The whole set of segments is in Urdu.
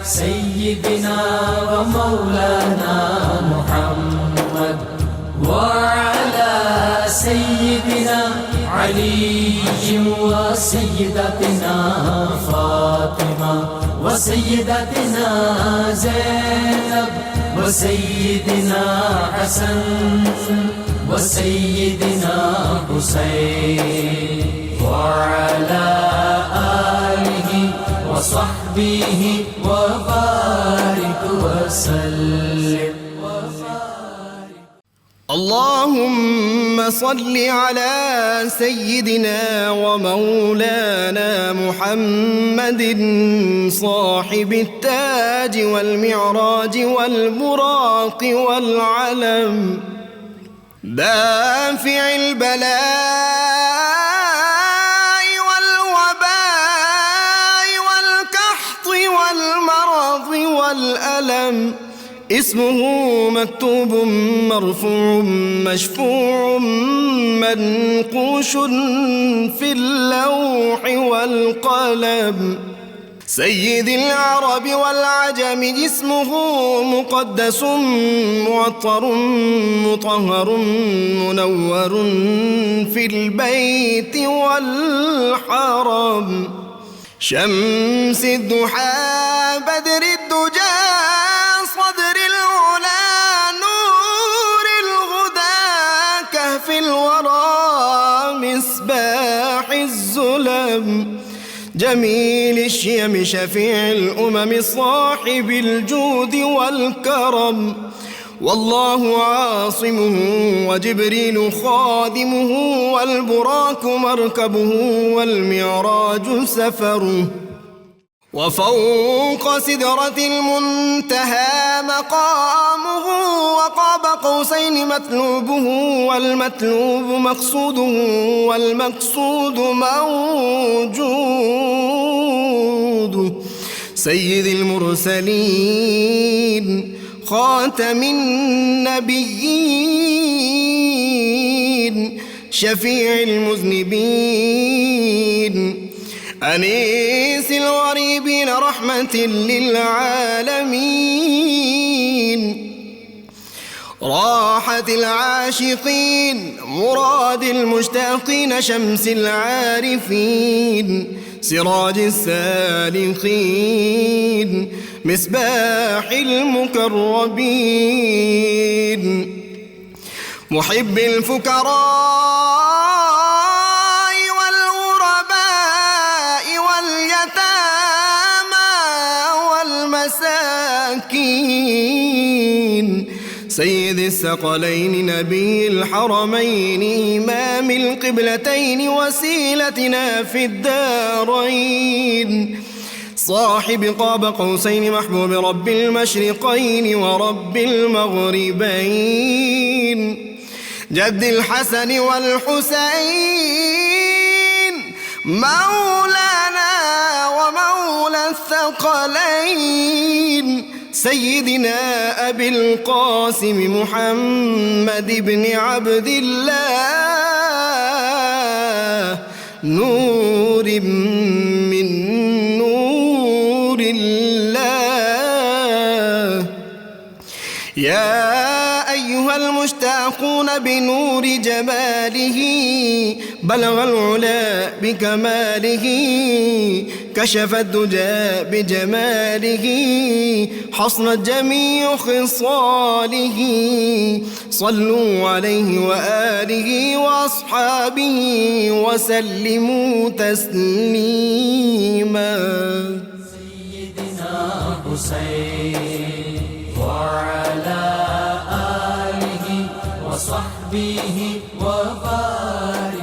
سيدنا ومولانا محمد وعلى سيدنا علي وسيدتنا فاطمة وسيدتنا زينب وسيدنا حسن وسيدنا حسين وعلى آله وصحبه وبارك وسلم. اللهم صل على سيدنا ومولانا محمد صاحب التاج والمعراج والبراق والعلم دافع البلاء والوباء والقحط والمرض والألم اسمه مكتوب مرفوع مشفوع منقوش في اللوح والقلم سيد العرب والعجم جسمه مقدس معطر مطهر منور في البيت والحرم شمس الضحى بدر الدجى صدر العلا نور الهدى كهف الورى مصباح الظلم جميل الشيم شفيع الأمم صاحب الجود والكرم والله عاصمه وجبريل خادمه والبراك مركبه والمعراج سفره وفوق سدرة المنتهى مقامه وقاب قوسين مطلوبه والمطلوب مقصوده والمقصود موجود سيد المرسلين خاتم النبيين شفيع المذنبين أنيس الغريبين رحمة للعالمين راحة العاشقين مراد المشتاقين شمس العارفين سراج السالكين مصباح المقربين محب الفقراء سيد الثقلين نبي الحرمين إمام القبلتين وسيلتنا في الدارين صاحب قاب قوسين محبوب رب المشرقين ورب المغربين جد الحسن والحسين مولانا ومولى الثقلين سيدنا أبي القاسم محمد بن عبد الله نور من نور الله يا أيها المشتاقون بنور جماله بلغ العلا بكماله كشف الدجى بجماله حصنت جميع خصاله صلوا عليه وآله وأصحابه وسلموا تسليما سيدنا حسين وعلى آله وصحبه وبارك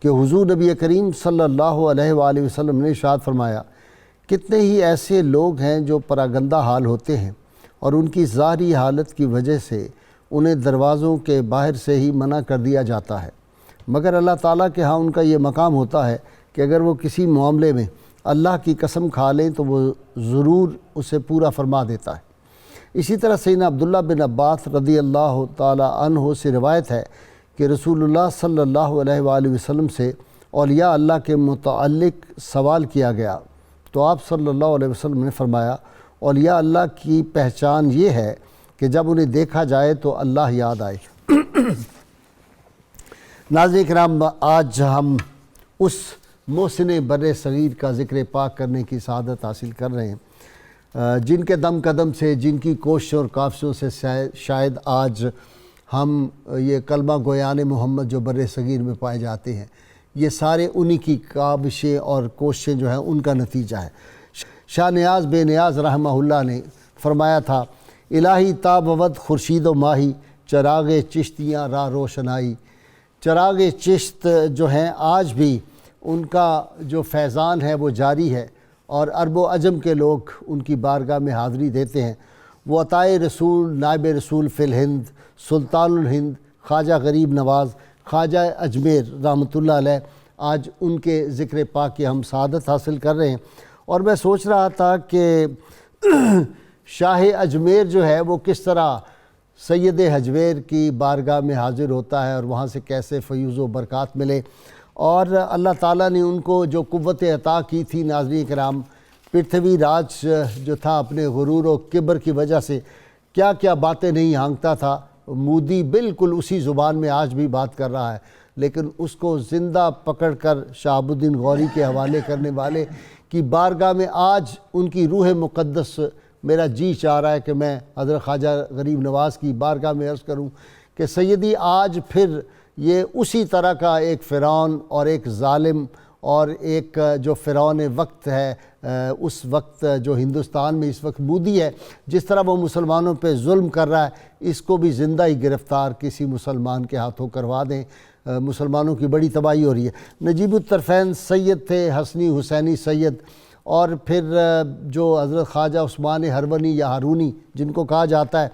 کہ حضور نبی کریم صلی اللہ علیہ وآلہ وسلم نے ارشاد فرمایا، کتنے ہی ایسے لوگ ہیں جو پراگندہ حال ہوتے ہیں اور ان کی ظاہری حالت کی وجہ سے انہیں دروازوں کے باہر سے ہی منع کر دیا جاتا ہے، مگر اللہ تعالیٰ کے ہاں ان کا یہ مقام ہوتا ہے کہ اگر وہ کسی معاملے میں اللہ کی قسم کھا لیں تو وہ ضرور اسے پورا فرما دیتا ہے۔ اسی طرح سیدنا عبداللہ بن عباس رضی اللہ تعالیٰ عنہ سے روایت ہے کہ رسول اللہ صلی اللہ علیہ وآلہ وسلم سے اولیاء اللہ کے متعلق سوال کیا گیا تو آپ صلی اللہ علیہ وسلم نے فرمایا، اولیاء اللہ کی پہچان یہ ہے کہ جب انہیں دیکھا جائے تو اللہ یاد آئے۔ ناظرین کرام، آج ہم اس محسن بر صغیر کا ذکر پاک کرنے کی سعادت حاصل کر رہے ہیں جن کے دم قدم سے، جن کی کوششوں اور کاوشوں سے شاید آج ہم یہ کلمہ گویان محمد جو بر صغیر میں پائے جاتے ہیں، یہ سارے انہی کی کاوشیں اور کوششیں جو ہیں ان کا نتیجہ ہے۔ شاہ نیاز بے نیاز رحمہ اللہ نے فرمایا تھا، الہی تاب ود خورشید و ماہی، چراغ چشتیاں راہ روشنائی۔ چراغ چشت جو ہیں آج بھی ان کا جو فیضان ہے وہ جاری ہے اور عرب و عجم کے لوگ ان کی بارگاہ میں حاضری دیتے ہیں۔ وہ عطائے رسول، نائب رسول فی الہند، سلطان الہند، خواجہ غریب نواز، خواجہ اجمیر رحمۃ اللہ علیہ، آج ان کے ذکر پاک کی ہم سعادت حاصل کر رہے ہیں۔ اور میں سوچ رہا تھا کہ شاہ اجمیر جو ہے وہ کس طرح سید حجویر کی بارگاہ میں حاضر ہوتا ہے اور وہاں سے کیسے فیوز و برکات ملے، اور اللہ تعالیٰ نے ان کو جو قوت عطا کی تھی۔ ناظرین کرام، پرتھوی راج جو تھا اپنے غرور و کبر کی وجہ سے کیا کیا باتیں نہیں ہانکتا تھا، مودی بالکل اسی زبان میں آج بھی بات کر رہا ہے، لیکن اس کو زندہ پکڑ کر شہاب الدین غوری کے حوالے کرنے والے کی بارگاہ میں آج ان کی روح مقدس، میرا جی چاہ رہا ہے کہ میں حضرت خواجہ غریب نواز کی بارگاہ میں عرض کروں کہ سیدی آج پھر یہ اسی طرح کا ایک فرعون اور ایک ظالم اور ایک جو فرعون وقت ہے، اس وقت جو ہندوستان میں اس وقت مودی ہے، جس طرح وہ مسلمانوں پہ ظلم کر رہا ہے، اس کو بھی زندہ ہی گرفتار کسی مسلمان کے ہاتھوں کروا دیں۔ مسلمانوں کی بڑی تباہی ہو رہی ہے۔ نجیب الطرفین سید تھے، حسنی حسینی سید، اور پھر جو حضرت خواجہ عثمان ہرونی یا ہارونی جن کو کہا جاتا ہے،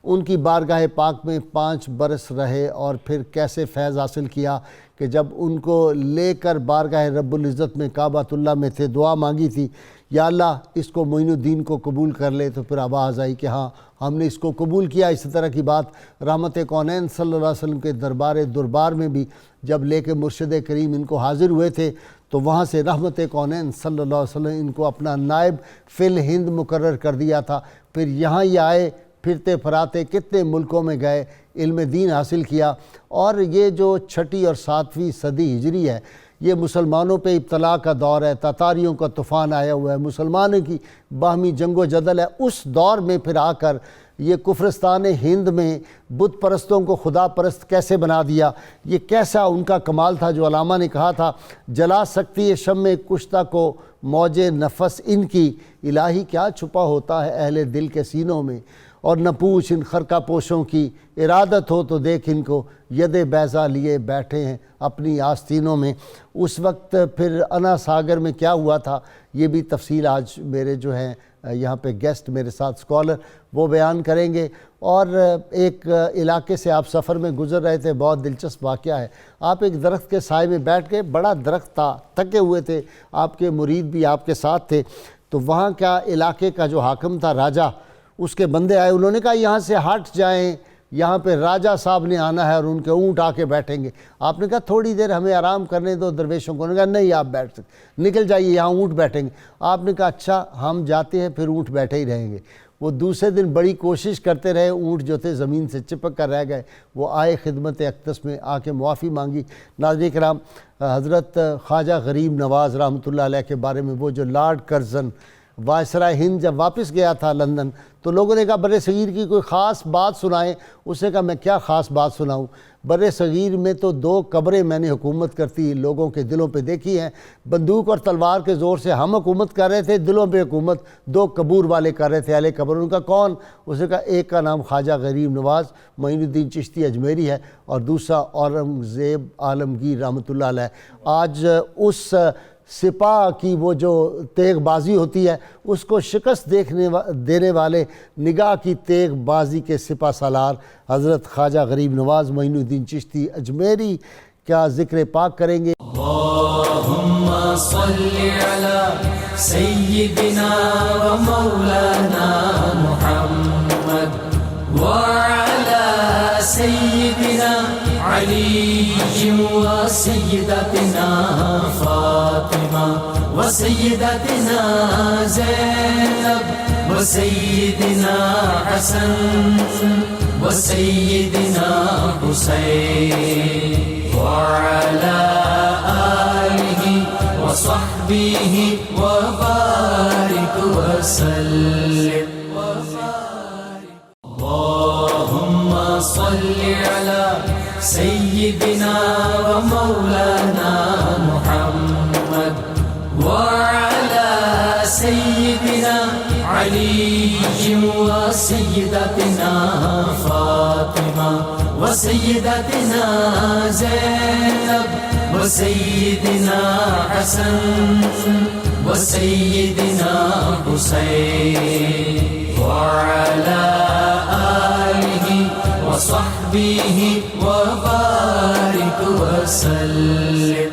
ان کی بارگاہ پاک میں 5 برس رہے اور پھر کیسے فیض حاصل کیا کہ جب ان کو لے کر بارگاہ رب العزت میں کعبۃ اللہ میں تھے، دعا مانگی تھی، یا اللہ اس کو معین الدین کو قبول کر لے، تو پھر آواز آئی کہ ہاں ہم نے اس کو قبول کیا۔ اسی طرح کی بات رحمت کونین صلی اللہ علیہ وسلم کے دربار میں بھی جب لے کے مرشد کریم ان کو حاضر ہوئے تھے تو وہاں سے رحمت کونین صلی اللہ علیہ وسلم ان کو اپنا نائب فی الہند مقرر کر دیا تھا۔ پھر یہاں ہی آئے، پھرتے پھراتے کتنے ملکوں میں گئے، علم دین حاصل کیا، اور یہ جو 6 اور 7ویں صدی ہجری ہے، یہ مسلمانوں پہ ابتلا کا دور ہے، تاتاریوں کا طوفان آیا ہوا ہے، مسلمانوں کی باہمی جنگ و جدل ہے۔ اس دور میں پھر آ کر یہ کفرستان ہند میں بت پرستوں کو خدا پرست کیسے بنا دیا، یہ کیسا ان کا کمال تھا جو علامہ نے کہا تھا، جلا سکتی ہے شمع کشتہ کو موج نفس ان کی، الہی کیا چھپا ہوتا ہے اہل دل کے سینوں میں، اور نہ پوچھ ان خرقہ پوشوں کی، ارادت ہو تو دیکھ ان کو ید بیضا لیے بیٹھے ہیں اپنی آستینوں میں۔ اس وقت پھر انا ساگر میں کیا ہوا تھا، یہ بھی تفصیل آج میرے جو ہیں یہاں پہ گیسٹ میرے ساتھ اسکالر وہ بیان کریں گے۔ اور ایک علاقے سے آپ سفر میں گزر رہے تھے، بہت دلچسپ واقعہ ہے، آپ ایک درخت کے سائے میں بیٹھ کے، بڑا درخت تھا، تھکے ہوئے تھے، آپ کے مرید بھی آپ کے ساتھ تھے، تو وہاں کا علاقے کا جو حاکم تھا راجہ، اس کے بندے آئے، انہوں نے کہا یہاں سے ہٹ جائیں، یہاں پہ راجہ صاحب نے آنا ہے اور ان کے اونٹ آ کے بیٹھیں گے۔ آپ نے کہا تھوڑی دیر ہمیں آرام کرنے دو درویشوں کو، انہوں نے کہا نہیں آپ بیٹھ سکتے، نکل جائیے یہاں اونٹ بیٹھیں گے۔ آپ نے کہا اچھا ہم جاتے ہیں، پھر اونٹ بیٹھے ہی رہیں گے۔ وہ دوسرے دن بڑی کوشش کرتے رہے، اونٹ جو تھے زمین سے چپک کر رہ گئے، وہ آئے خدمت اقدس میں آ کے معافی مانگی۔ ناظرین کرام، حضرت خواجہ غریب نواز رحمۃ اللہ علیہ کے بارے میں وہ جو لارڈ کرزن وائسرائے ہند جب واپس گیا تھا لندن تو لوگوں نے کہا بر صغیر کی کوئی خاص بات سنائیں. اس نے کہا میں کیا خاص بات سناؤں, بر صغیر میں تو 2 قبریں میں نے حکومت کرتی لوگوں کے دلوں پہ دیکھی ہیں. بندوق اور تلوار کے زور سے ہم حکومت کر رہے تھے, دلوں پہ حکومت 2 قبور والے کر رہے تھے, اہل قبر. ان کا کون؟ اس نے کہا ایک کا نام خواجہ غریب نواز معین الدین چشتی اجمیری ہے اور دوسرا اورنگزیب عالمگیر رحمۃ اللہ علیہ. آج اس سپاہ کی وہ جو تیغ بازی ہوتی ہے اس کو شکست دینے والے نگاہ کی تیغ بازی کے سپہ سالار حضرت خواجہ غریب نواز معین الدین چشتی اجمیری کا ذکر پاک کریں گے. اللہم صلی علی سیدنا و مولانا محمد وعلی سیدنا علی و سیدتنا فاطمہ و سیدتنا زینب و سیدنا حسن و سیدنا حسین وعلى آله وصحبه وبارك وسلم. اللهم صل على سيدنا ومولانا محمد وعلى سيدنا علي وسيدتنا فاطمة وسيدتنا زينب وسيدنا حسن وسيدنا حسين وعلى آله وصحبه وبارك وسلم.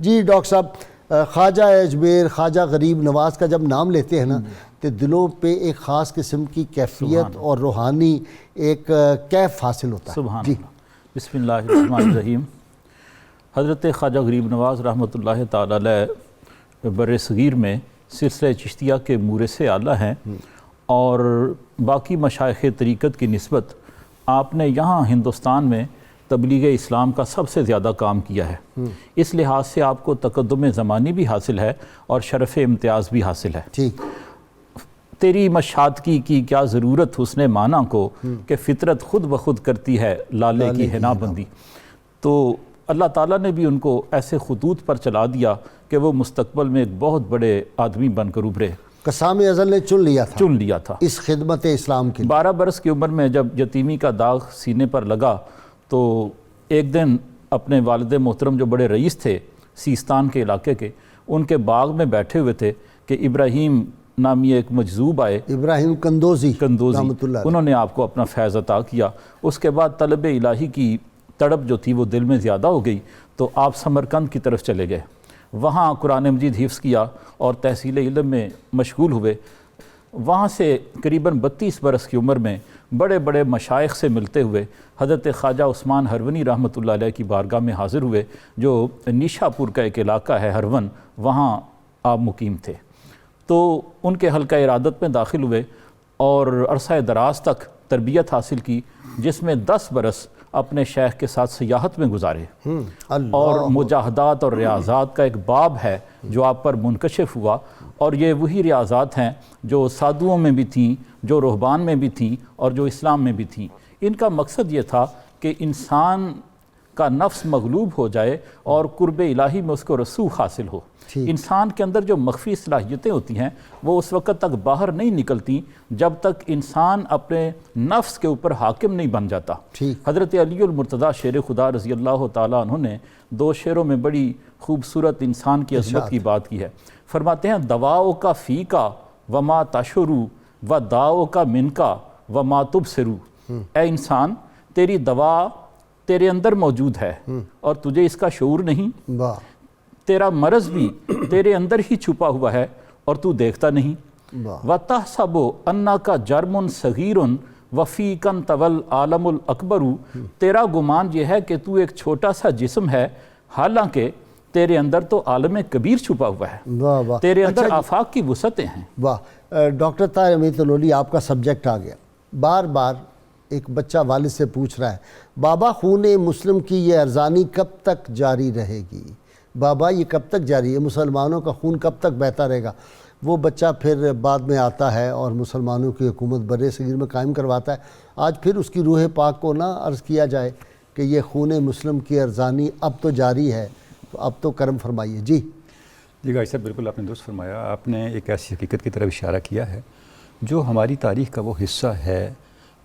جی ڈاکٹر صاحب, خواجہ اجمیر خواجہ غریب نواز کا جب نام لیتے ہیں نا تو دلوں پہ ایک خاص قسم کی کیفیت اور روحانی ایک کیف حاصل ہوتا ہے. سبحان اللہ. بسم اللہ الرحمن الرحیم. حضرت خواجہ غریب نواز رحمۃ اللہ تعالی علیہ بر صغیر میں سلسلہ چشتیہ کے مورث اعلیٰ ہیں اور باقی مشائخ طریقت کی نسبت آپ نے یہاں ہندوستان میں تبلیغ اسلام کا سب سے زیادہ کام کیا ہے. اس لحاظ سے آپ کو تقدم زمانی بھی حاصل ہے اور شرف امتیاز بھی حاصل ہے. ٹھیک. تیری مشاطگی کی کیا ضرورت حسن معنی کو کہ فطرت خود بخود کرتی ہے لالے کی حنا بندی. تو اللہ تعالیٰ نے بھی ان کو ایسے خطوط پر چلا دیا کہ وہ مستقبل میں ایک بہت بڑے آدمی بن کر ابھرے. قسام ازل نے چن لیا تھا اس خدمت اسلام کے. 12 برس کی عمر میں جب یتیمی کا داغ سینے پر لگا تو ایک دن اپنے والد محترم جو بڑے رئیس تھے سیستان کے علاقے کے, ان کے باغ میں بیٹھے ہوئے تھے کہ ابراہیم نامی ایک مجذوب آئے, ابراہیم کندوزی رحمۃ اللہ, انہوں نے آپ کو اپنا فیض عطا کیا. اس کے بعد طلب الہی کی تڑپ جو تھی وہ دل میں زیادہ ہو گئی تو آپ سمرقند کی طرف چلے گئے. وہاں قرآن مجید حفظ کیا اور تحصیل علم میں مشغول ہوئے. وہاں سے قریباً 32 برس کی عمر میں بڑے بڑے مشائخ سے ملتے ہوئے حضرت خواجہ عثمان ہرونی رحمۃ اللہ علیہ کی بارگاہ میں حاضر ہوئے, جو نیشا پور کا ایک علاقہ ہے ہرون, وہاں آپ مقیم تھے. تو ان کے حلقہ ارادت میں داخل ہوئے اور عرصہ دراز تک تربیت حاصل کی, جس میں 10 برس اپنے شیخ کے ساتھ سیاحت میں گزارے. اور مجاہدات اور ریاضات کا ایک باب ہے جو آپ پر منکشف ہوا, اور یہ وہی ریاضات ہیں جو سادھوؤں میں بھی تھیں, جو رہبان میں بھی تھیں اور جو اسلام میں بھی تھیں. ان کا مقصد یہ تھا کہ انسان کا نفس مغلوب ہو جائے اور قرب الہی میں اس کو رسوخ حاصل ہو. انسان کے اندر جو مخفی صلاحیتیں ہوتی ہیں وہ اس وقت تک باہر نہیں نکلتی جب تک انسان اپنے نفس کے اوپر حاکم نہیں بن جاتا. حضرت علی المرتضیٰ شیر خدا رضی اللہ تعالیٰ عنہ نے 2 شعروں میں بڑی خوبصورت انسان کی عظمت کی بات کی ہے. فرماتے ہیں دواؤ کا فی کا وما تشرو و داؤ کا من کا وما تبصرو. اے انسان, تیری دوا تیرے اندر موجود ہے اور تجھے اس کا شعور نہیں. تیرا مرض بھی تیرے اندر ہی چھپا ہوا ہے اور تو دیکھتا نہیں. وَتَحْسَبُ أَنَّكَ جَرْمٌ صَغِيرٌ وَفِيكَ طَوَلْ عَالَمُ الْأَكْبَرُ. تیرا گمان یہ ہے کہ تو ایک چھوٹا سا جسم ہے, حالانکہ تیرے اندر تو عالم کبیر چھپا ہوا ہے. تیرے اندر آفاق کی وسعتیں ہیں. واہ. ڈاکٹر طاہر امین طلولی, آپ کا سبجیکٹ آ گیا. بار بار ایک بچہ والد سے پوچھ رہا ہے, بابا خون مسلم کی یہ ارزانی کب تک جاری رہے گی؟ بابا یہ کب تک جاری ہے؟ مسلمانوں کا خون کب تک بہتا رہے گا؟ وہ بچہ پھر بعد میں آتا ہے اور مسلمانوں کی حکومت بر صغیر میں قائم کرواتا ہے. آج پھر اس کی روح پاک کو نہ عرض کیا جائے کہ یہ خون مسلم کی ارزانی اب تو جاری ہے، تو اب تو کرم فرمائیے. جی غازی صاحب بالکل آپ نے درست فرمایا. آپ نے ایک ایسی حقیقت کی طرف اشارہ کیا ہے جو ہماری تاریخ کا وہ حصہ ہے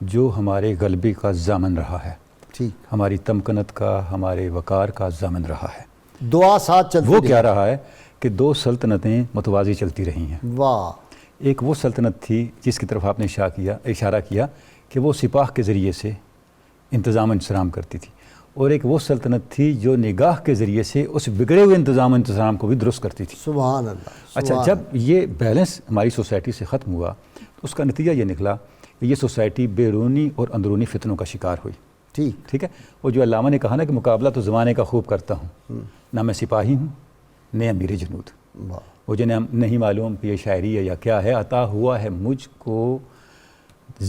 جو ہمارے غلبے کا ضامن رہا ہے، ٹھیک، ہماری تمکنت کا، ہمارے وقار کا ضامن رہا ہے. دعا ساتھ چلتی وہ رہی. کیا رہا ہے کہ 2 سلطنتیں متوازی چلتی رہی ہیں. واہ. ایک وہ سلطنت تھی جس کی طرف آپ نے اشارہ کیا کہ وہ سپاہ کے ذریعے سے انتظام انتظام کرتی تھی، اور ایک وہ سلطنت تھی جو نگاہ کے ذریعے سے اس بگڑے ہوئے انتظام کو بھی درست کرتی تھی. سبحان اللہ. اچھا، جب یہ بیلنس ہماری سوسائٹی سے ختم ہوا تو اس کا نتیجہ یہ نکلا کہ یہ سوسائٹی بیرونی اور اندرونی فتنوں کا شکار ہوئی. ٹھیک ہے. وہ جو علامہ نے کہا نا کہ مقابلہ تو زمانے کا خوب کرتا ہوں، نہ میں سپاہی ہوں نہ امیر جنود. وہ جنہیں نہیں معلوم کہ یہ شاعری ہے یا کیا ہے، عطا ہوا ہے مجھ کو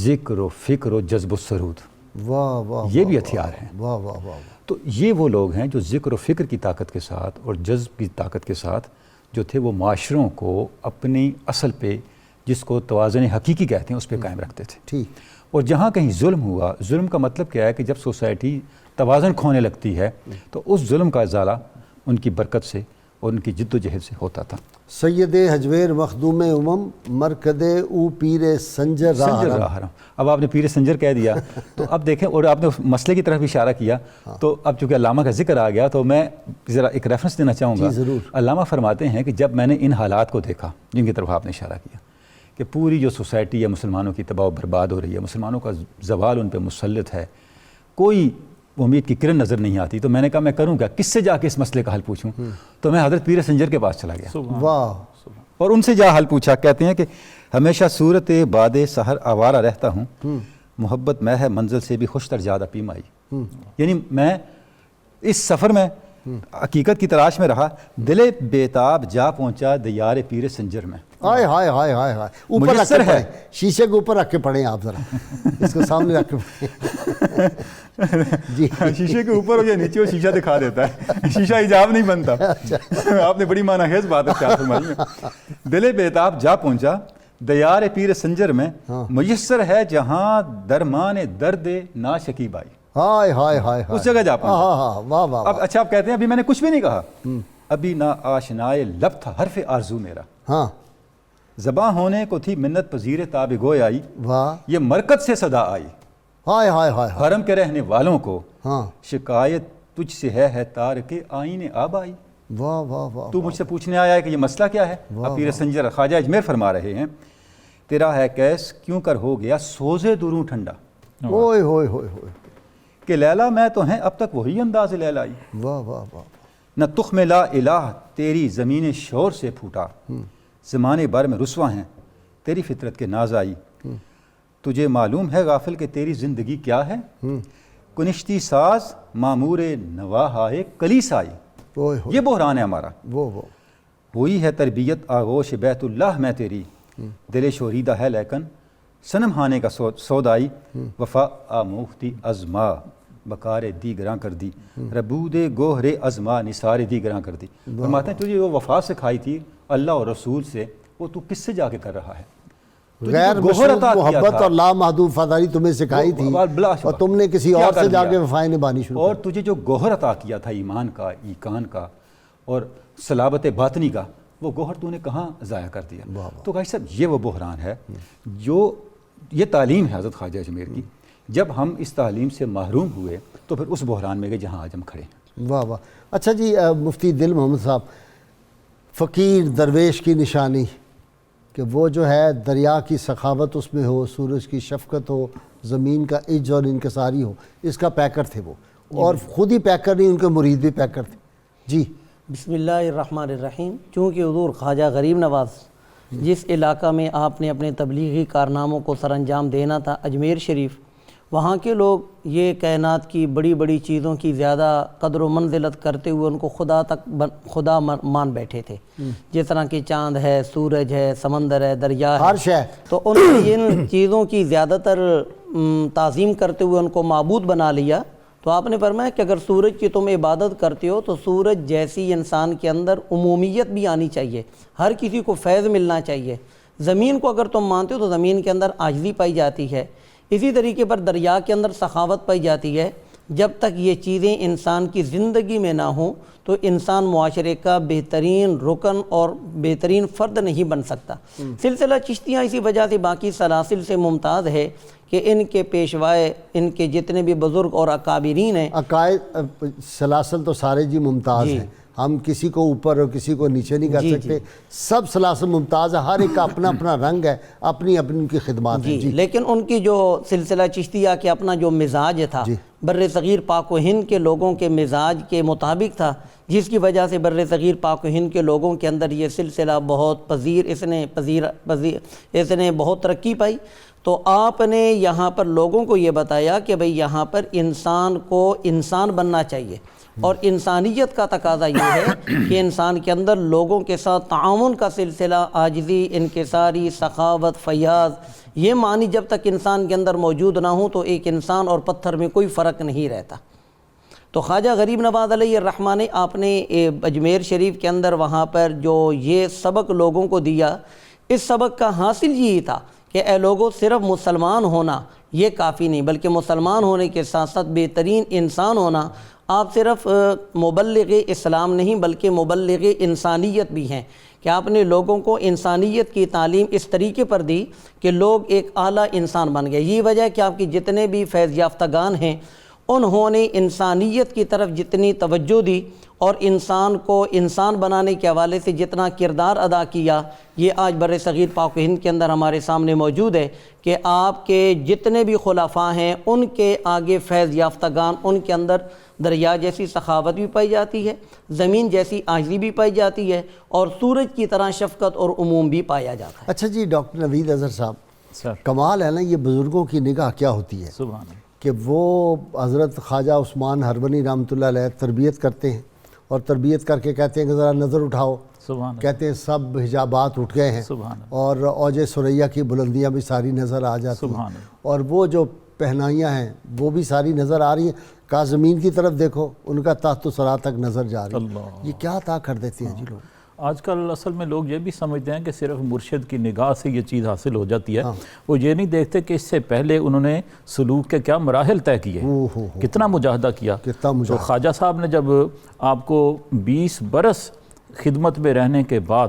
ذکر و فکر و جذب و سرود. واہ واہ. یہ بھی ہتھیار ہیں. واہ واہ واہ. تو یہ وہ لوگ ہیں جو ذکر و فکر کی طاقت کے ساتھ اور جذب کی طاقت کے ساتھ جو تھے وہ معاشروں کو اپنی اصل پہ، جس کو توازن حقیقی کہتے ہیں، اس پہ قائم رکھتے تھے. ٹھیک. اور جہاں کہیں ظلم ہوا، ظلم کا مطلب کیا ہے کہ جب سوسائٹی توازن کھونے لگتی ہے تو اس ظلم کا ازالہ ان کی برکت سے اور ان کی جد و جہد سے ہوتا تھا. سید حجویر مخدوم مرکد او پیر سنجر راہ. اب آپ نے پیر سنجر کہہ دیا تو اب دیکھیں، اور آپ نے مسئلے کی طرف اشارہ کیا، تو اب چونکہ علامہ کا ذکر آ گیا تو میں ذرا ایک ریفرنس دینا چاہوں گا. علامہ فرماتے ہیں کہ جب میں نے ان حالات کو دیکھا جن کی طرف آپ نے اشارہ کیا کہ پوری جو سوسائٹی ہے مسلمانوں کی تباہ و برباد ہو رہی ہے، مسلمانوں کا زوال ان پہ مسلط ہے، کوئی امید کی کرن نظر نہیں آتی، تو میں نے کہا میں کروں گا کس سے جا کے اس مسئلے کا حل پوچھوں. تو میں حضرت پیر سنجر کے پاس چلا گیا. واہ. اور ان سے جا حل پوچھا. کہتے ہیں کہ ہمیشہ صورت باد سحر آوارہ رہتا ہوں، محبت میں ہے منزل سے بھی خوشتر زیادہ پیمائی. یعنی میں اس سفر میں حقیقت کی تلاش میں رہا، دل بیتاب جا پہنچا دیار پیر سنجر میں. ہائے ہائے ہائے ہائے ہائے. اوپر رکھ کے پڑھیں، شیشے کے اوپر رکھ کے پڑھیں آپ ذرا، اس کو سامنے رکھ کے پڑھیں. جی شیشے کے اوپر ہو یا نیچے وہ شیشہ دکھا دیتا ہے، شیشہ حجاب نہیں بنتا. آپ نے بڑی معنی خیز بات اختیار فرمائی ہے. دل بیتاب جا پہنچا دیار پیر سنجر میں، میسر ہے جہاں درمان درد نا شکیب آئی. ہائے ہائے ہائے. اس جگہ جا پہنچا. ہاں واہ واہ. اب اچھا آپ کہتے ہیں ابھی میں نے کچھ بھی نہیں کہا، ابھی نہ آشنائے لب تھا حرف آرزو میرا. ہاں. زباں ہونے کو تھی منت پذیر تاب گوئی آئی. واہ. یہ مرکز سے صدا آئی. ہائے ہائے ہائے. حرم کے رہنے والوں کو ہاں. شکایت تجھ سے ہے تار کے آئین آب آئی. واہ واہ واہ. تو مجھ سے پوچھنے آیا ہے کہ یہ مسئلہ کیا ہے. اب پیر سنجر خواجہ اجمیر فرما رہے ہیں، تیرا ہے کیس کیوں کر ہو گیا سوزے دروں ٹھنڈا. اوئے ہوئے ہوئے ہوئے. کہ لیلا میں تو ہیں اب تک وہی انداز لیلائی. واہ واہ واہ. نہ تخم لا الہ تیری زمین شور سے پھوٹا، زمانے بھر میں رسوا ہیں تیری فطرت کے ناز آئی. تجھے معلوم ہے غافل کہ تیری زندگی کیا ہے، کنشتی ساز معمور نواہائے کلیس آئی. یہ بحران ہے ہمارا. ہوئی ہے تربیت آغوش بیت اللہ میں تیری، دل شوریدہ ہے لیکن صنم خانے کا سودائی. وفا آموختی ازما بکار دیگراں کر دی، ربود گوہر ازما نثار دیگراں کر دی. فرماتے ہیں تجھے وہ وفا سکھائی تھی اللہ اور رسول سے، وہ تو کس سے جا کے کر رہا ہے. غیر مشروط محبت اور لامحدود وفاداری تمہیں سکھائی تھی اور تم نے کسی اور سے جا کے وفائیں نبھانی شروع. اور تجھے جو گوہر عطا کیا تھا ایمان کا، ایقان کا اور صلابت باطنی کا، وہ گوہر تو نے کہاں ضائع کر دیا. تو غازی صاحب یہ وہ بحران ہے جو یہ تعلیم ہے حضرت خواجہ اجمیر کی. جب ہم اس تعلیم سے محروم ہوئے تو پھر اس بحران میں گئے جہاں آج ہم کھڑے ہیں. واہ واہ. اچھا جی، مفتی دل محمد صاحب، فقیر درویش کی نشانی کہ وہ جو ہے دریا کی سخاوت اس میں ہو، سورج کی شفقت ہو، زمین کا عج اور انکساری ہو، اس کا پیکر تھے وہ. اور خود ہی پیکر نہیں، ان کے مرید بھی پیکر تھے. جی بسم اللہ الرحمن الرحیم. چونکہ حضور خواجہ غریب نواز جس علاقہ میں آپ نے اپنے تبلیغی کارناموں کو سر انجام دینا تھا، اجمیر شریف، وہاں کے لوگ یہ کائنات کی بڑی بڑی چیزوں کی زیادہ قدر و منزلت کرتے ہوئے ان کو خدا مان بیٹھے تھے. جس طرح کہ چاند ہے، سورج ہے، سمندر ہے، دریا ہے، ہر شے. تو ان نے ان چیزوں کی زیادہ تر تعظیم کرتے ہوئے ان کو معبود بنا لیا تو آپ نے فرمایا کہ اگر سورج کی تم عبادت کرتے ہو تو سورج جیسی انسان کے اندر عمومیت بھی آنی چاہیے، ہر کسی کو فیض ملنا چاہیے۔ زمین کو اگر تم مانتے ہو تو زمین کے اندر عاجزی پائی جاتی ہے، اسی طریقے پر دریا کے اندر سخاوت پائی جاتی ہے۔ جب تک یہ چیزیں انسان کی زندگی میں نہ ہوں تو انسان معاشرے کا بہترین رکن اور بہترین فرد نہیں بن سکتا۔ سلسلہ چشتیاں اسی وجہ سے باقی سلاسل سے ممتاز ہے کہ ان کے پیشوائے، ان کے جتنے بھی بزرگ اور اکابرین ہیں، عقائد سلاسل تو سارے جی ممتاز ہیں، ہم کسی کو اوپر اور کسی کو نیچے نہیں کر سکتے، سب سلاسل ممتاز ہے، ہر ایک کا اپنا اپنا رنگ ہے، اپنی اپنی ان کی خدمات ہیں۔ لیکن ان کی جو سلسلہ چشتیہ کے اپنا جو مزاج تھا بر صغیر پاک و ہند کے لوگوں کے مزاج کے مطابق تھا، جس کی وجہ سے بر صغیر پاک و ہند کے لوگوں کے اندر یہ سلسلہ بہت اس نے بہت ترقی پائی۔ تو آپ نے یہاں پر لوگوں کو یہ بتایا کہ بھئی یہاں پر انسان کو انسان بننا چاہیے، اور انسانیت کا تقاضا یہ ہے کہ انسان کے اندر لوگوں کے ساتھ تعاون کا سلسلہ، عاجزی، انکساری، سخاوت، فیاض، یہ معنی جب تک انسان کے اندر موجود نہ ہوں تو ایک انسان اور پتھر میں کوئی فرق نہیں رہتا۔ تو خواجہ غریب نواز علیہ الرحمہ نے آپ نے اجمیر شریف کے اندر وہاں پر جو یہ سبق لوگوں کو دیا، اس سبق کا حاصل یہی تھا کہ اے لوگوں، صرف مسلمان ہونا یہ کافی نہیں، بلکہ مسلمان ہونے کے ساتھ ساتھ بہترین انسان ہونا۔ آپ صرف مبلغ اسلام نہیں بلکہ مبلغ انسانیت بھی ہیں، کہ آپ نے لوگوں کو انسانیت کی تعلیم اس طریقے پر دی کہ لوگ ایک اعلیٰ انسان بن گئے۔ یہی وجہ ہے کہ آپ کی جتنے بھی فیض یافتگان ہیں انہوں نے انسانیت کی طرف جتنی توجہ دی اور انسان کو انسان بنانے کے حوالے سے جتنا کردار ادا کیا، یہ آج بر صغیر پاک و ہند کے اندر ہمارے سامنے موجود ہے کہ آپ کے جتنے بھی خلفاء ہیں ان کے آگے فیض یافتگان، ان کے اندر دریا جیسی سخاوت بھی پائی جاتی ہے، زمین جیسی عاجزی بھی پائی جاتی ہے، اور سورج کی طرح شفقت اور عموم بھی پایا جاتا ہے۔ اچھا جی ڈاکٹر نوید اظہر صاحب، سر کمال ہے نا یہ بزرگوں کی نگاہ کیا ہوتی ہے سبحان اللہ، کہ وہ حضرت خواجہ عثمان ہربنی رحمۃ اللہ علیہ تربیت کرتے ہیں اور تربیت کر کے کہتے ہیں کہ ذرا نظر اٹھاؤ، سبحان اللہ، کہتے ہیں سب حجابات اٹھ گئے ہیں سبحان اللہ، اور اوج ثریا کی بلندیاں بھی ساری نظر آ جاتی ہیں، سبحان اللہ، اور وہ جو پہنائیاں ہیں وہ بھی ساری نظر آ رہی ہیں، کہا زمین کی طرف دیکھو، ان کا تحت و سرا تک نظر جا رہی ہے۔ اللہ، یہ کیا عطا کر دیتے ہیں جی لوگ؟ آج کل اصل میں لوگ یہ بھی سمجھتے ہیں کہ صرف مرشد کی نگاہ سے یہ چیز حاصل ہو جاتی ہے، وہ یہ نہیں دیکھتے کہ اس سے پہلے انہوں نے سلوک کے کیا مراحل طے کیے، کتنا مجاہدہ کیا۔ کتنا تو خواجہ صاحب نے جب آپ کو 20 برس خدمت میں رہنے کے بعد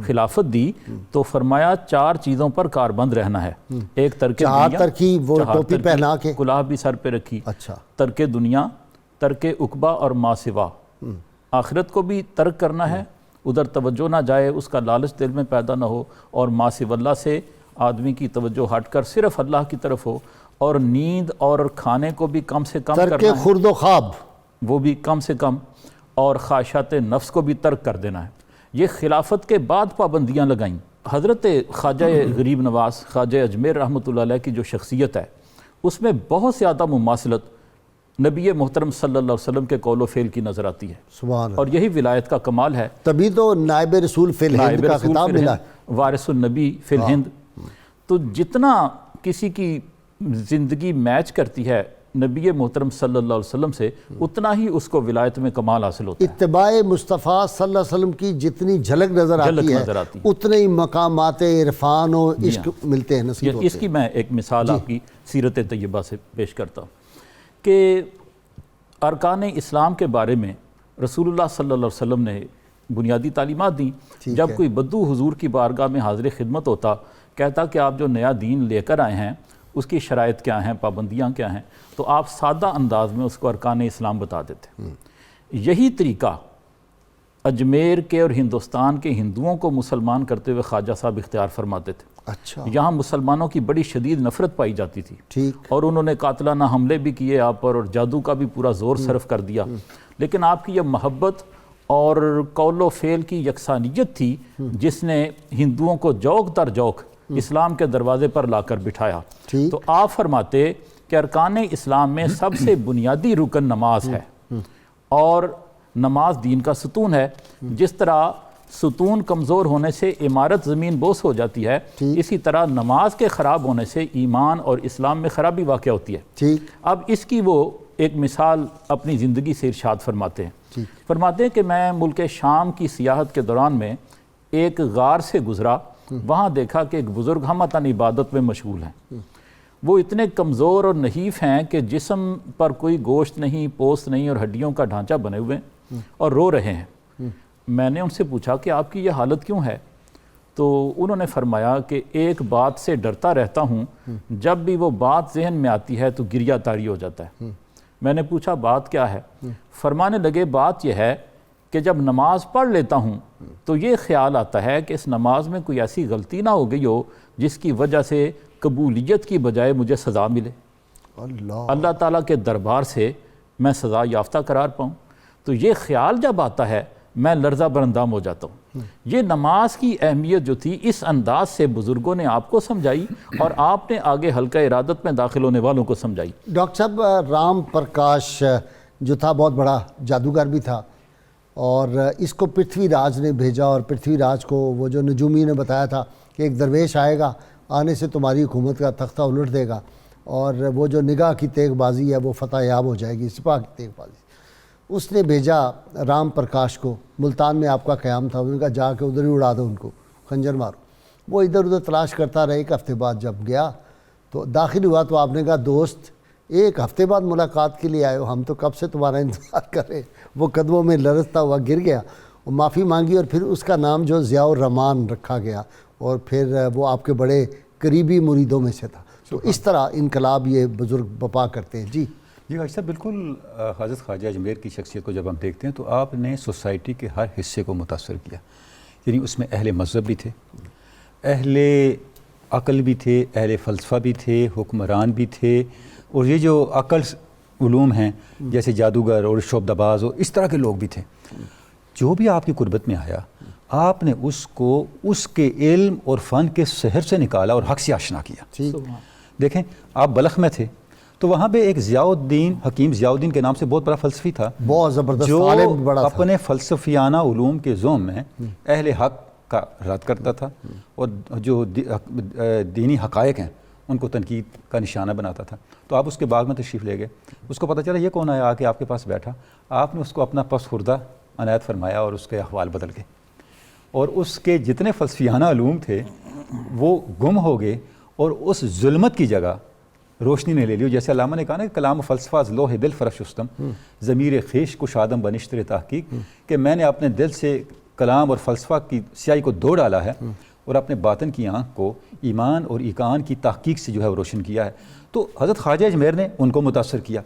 خلافت دی تو فرمایا 4 چیزوں پر کاربند رہنا ہے۔ ایک ترک دنیا، چہار ترکی، وہ ٹوپی پہنا کے کلاه بھی سر پہ رکھی، اچھا، ترک دنیا، ترک عقبہ اور ما سوا، آخرت کو بھی ترک کرنا ہے، ادھر توجہ نہ جائے، اس کا لالچ دل میں پیدا نہ ہو، اور ما سوا اللہ سے آدمی کی توجہ ہٹ کر صرف اللہ کی طرف ہو، اور نیند اور کھانے کو بھی کم سے کم کرنا ترک ہے، خورد و خواب، وہ بھی کم سے کم، اور خواہشات نفس کو بھی ترک کر دینا ہے۔ یہ خلافت کے بعد پابندیاں لگائیں۔ حضرت خواجہ غریب نواز خواجہ اجمیر رحمۃ اللہ علیہ کی جو شخصیت ہے اس میں بہت زیادہ مماثلت نبی محترم صلی اللہ علیہ وسلم کے قول و فعل کی نظر آتی ہے، سبحان اللہ، اور یہی ولایت کا کمال ہے۔ تبھی تو نائب رسول فی الہند نائب کا رسول خطاب فی ملا الہند، وارث النبی فی الہند۔ تو جتنا کسی کی زندگی میچ کرتی ہے نبی محترم صلی اللہ علیہ وسلم سے، اتنا ہی اس کو ولایت میں کمال حاصل ہوتا ہے۔ اتباع مصطفیٰ صلی اللہ علیہ وسلم کی جتنی جھلک نظر آتی ہے اتنے ہی مقامات عرفان و عشق ملتے ہیں، نصیب ہوتے ہیں۔ اس کی میں ایک مثال آپ کی سیرت طیبہ سے پیش کرتا ہوں کہ ارکان اسلام کے بارے میں رسول اللہ صلی اللہ علیہ وسلم نے بنیادی تعلیمات دیں۔ جب کوئی بدو حضور کی بارگاہ میں حاضر خدمت ہوتا، کہتا کہ آپ جو نیا دین لے کر آئے ہیں اس کی شرائط کیا ہیں، پابندیاں کیا ہیں، تو آپ سادہ انداز میں اس کو ارکان اسلام بتا دیتے۔ یہی طریقہ اجمیر کے اور ہندوستان کے ہندوؤں کو مسلمان کرتے ہوئے خواجہ صاحب اختیار فرماتے تھے۔ اچھا، یہاں مسلمانوں کی بڑی شدید نفرت پائی جاتی تھی، ٹھیک، اور انہوں نے قاتلانہ حملے بھی کیے آپ پر، اور جادو کا بھی پورا زور صرف کر دیا، لیکن آپ کی یہ محبت اور قول و فعل کی یکسانیت تھی جس نے ہندوؤں کو جوک در جوک اسلام کے دروازے پر لا کر بٹھایا۔ تو آپ فرماتے کہ ارکان اسلام میں سب سے بنیادی رکن نماز ہے، اور نماز دین کا ستون ہے۔ جس طرح ستون کمزور ہونے سے عمارت زمین بوس ہو جاتی ہے، اسی طرح نماز کے خراب ہونے سے ایمان اور اسلام میں خرابی واقع ہوتی ہے۔ اب اس کی وہ ایک مثال اپنی زندگی سے ارشاد فرماتے ہیں، فرماتے ہیں کہ میں ملک شام کی سیاحت کے دوران میں ایک غار سے گزرا، وہاں دیکھا کہ ایک بزرگ ہمتاً عبادت میں مشغول ہیں۔ وہ اتنے کمزور اور نحیف ہیں کہ جسم پر کوئی گوشت نہیں، پوست نہیں اور ہڈیوں کا ڈھانچہ بنے ہوئے ہیں اور رو رہے ہیں۔ میں نے ان سے پوچھا کہ آپ کی یہ حالت کیوں ہے؟ تو انہوں نے فرمایا کہ ایک بات سے ڈرتا رہتا ہوں، جب بھی وہ بات ذہن میں آتی ہے تو گریہ طاری ہو جاتا ہے۔ میں نے پوچھا بات کیا ہے؟ فرمانے لگے بات یہ ہے کہ جب نماز پڑھ لیتا ہوں تو یہ خیال آتا ہے کہ اس نماز میں کوئی ایسی غلطی نہ ہو گئی ہو جس کی وجہ سے قبولیت کی بجائے مجھے سزا ملے، اللہ تعالیٰ کے دربار سے میں سزا یافتہ قرار پاؤں۔ تو یہ خیال جب آتا ہے میں لرزہ برندام ہو جاتا ہوں۔ یہ نماز کی اہمیت جو تھی اس انداز سے بزرگوں نے آپ کو سمجھائی اور آپ نے آگے حلقہ ارادت میں داخل ہونے والوں کو سمجھائی۔ ڈاکٹر صاحب، رام پرکاش جو تھا بہت بڑا جادوگر بھی تھا، اور اس کو پرتھوی راج نے بھیجا، اور پرتھوی راج کو وہ جو نجومی نے بتایا تھا کہ ایک درویش آئے گا، آنے سے تمہاری حکومت کا تختہ الٹ دے گا، اور وہ جو نگاہ کی تیغ بازی ہے وہ فتح یاب ہو جائے گی، سپاہ کی تیغ بازی۔ اس نے بھیجا رام پرکاش کو، ملتان میں آپ کا قیام تھا، انہوں نے کہا جا کے ادھر ہی اڑا دو ان کو، خنجر مارو۔ وہ ادھر ادھر تلاش کرتا رہا، ایک ہفتے بعد جب گیا تو داخل ہوا تو آپ نے کہا دوست ایک ہفتے بعد ملاقات کے لیے آئے ہو، ہم تو کب سے تمہارا انتظار کر رہے۔ وہ قدموں میں لرزتا ہوا گر گیا اور معافی مانگی، اور پھر اس کا نام جو ضیاء الرحمان رکھا گیا، اور پھر وہ آپ کے بڑے قریبی مریدوں میں سے تھا۔ تو اس طرح انقلاب یہ بزرگ بپا کرتے ہیں۔ جی حاجی صاحب، بالکل حضرت خواجہ اجمیر کی شخصیت کو جب ہم دیکھتے ہیں تو آپ نے سوسائٹی کے ہر حصے کو متاثر کیا، یعنی اس میں اہل مذہب بھی تھے، اہل عقل بھی تھے، اہل فلسفہ بھی تھے، حکمران بھی تھے، اور یہ جو عقل علوم ہیں جیسے جادوگر اور شعبدہ اور اس طرح کے لوگ بھی تھے۔ جو بھی آپ کی قربت میں آیا آپ نے اس کو اس کے علم اور فن کے سحر سے نکالا اور حق سے آشنا کیا۔ دیکھیں آپ بلخ میں تھے تو وہاں پہ ایک ضیاء الدین، حکیم ضیاء الدین کے نام سے بہت بڑا فلسفی تھا، بہت زبردست جو عالم بڑا تھا، اپنے فلسفیانہ علوم کے زوم میں اہل حق کا رد کرتا تھا، اور جو دینی حقائق ہیں ان کو تنقید کا نشانہ بناتا تھا۔ تو آپ اس کے باغ میں تشریف لے گئے، اس کو پتہ چلا یہ کون آیا آ کے آپ کے پاس بیٹھا، آپ نے اس کو اپنا پس خوردہ عنایت فرمایا اور اس کے احوال بدل گئے، اور اس کے جتنے فلسفیانہ علوم تھے وہ گم ہو گئے، اور اس ظلمت کی جگہ روشنی نے لے لی۔ جیسے علامہ نے کہا نا کہ کلام فلسفہ از لوح دل فرافشستم، ضمیر خیش کشادم بنشتر تحقیق، کہ میں نے اپنے دل سے کلام اور فلسفہ کی سیاہی کو دھو ڈالا ہے اور اپنے باطن کی آنکھ کو ایمان اور ایقان کی تحقیق سے جو ہے وہ روشن کیا ہے۔ تو حضرت خواجہ اجمیر نے ان کو متاثر کیا۔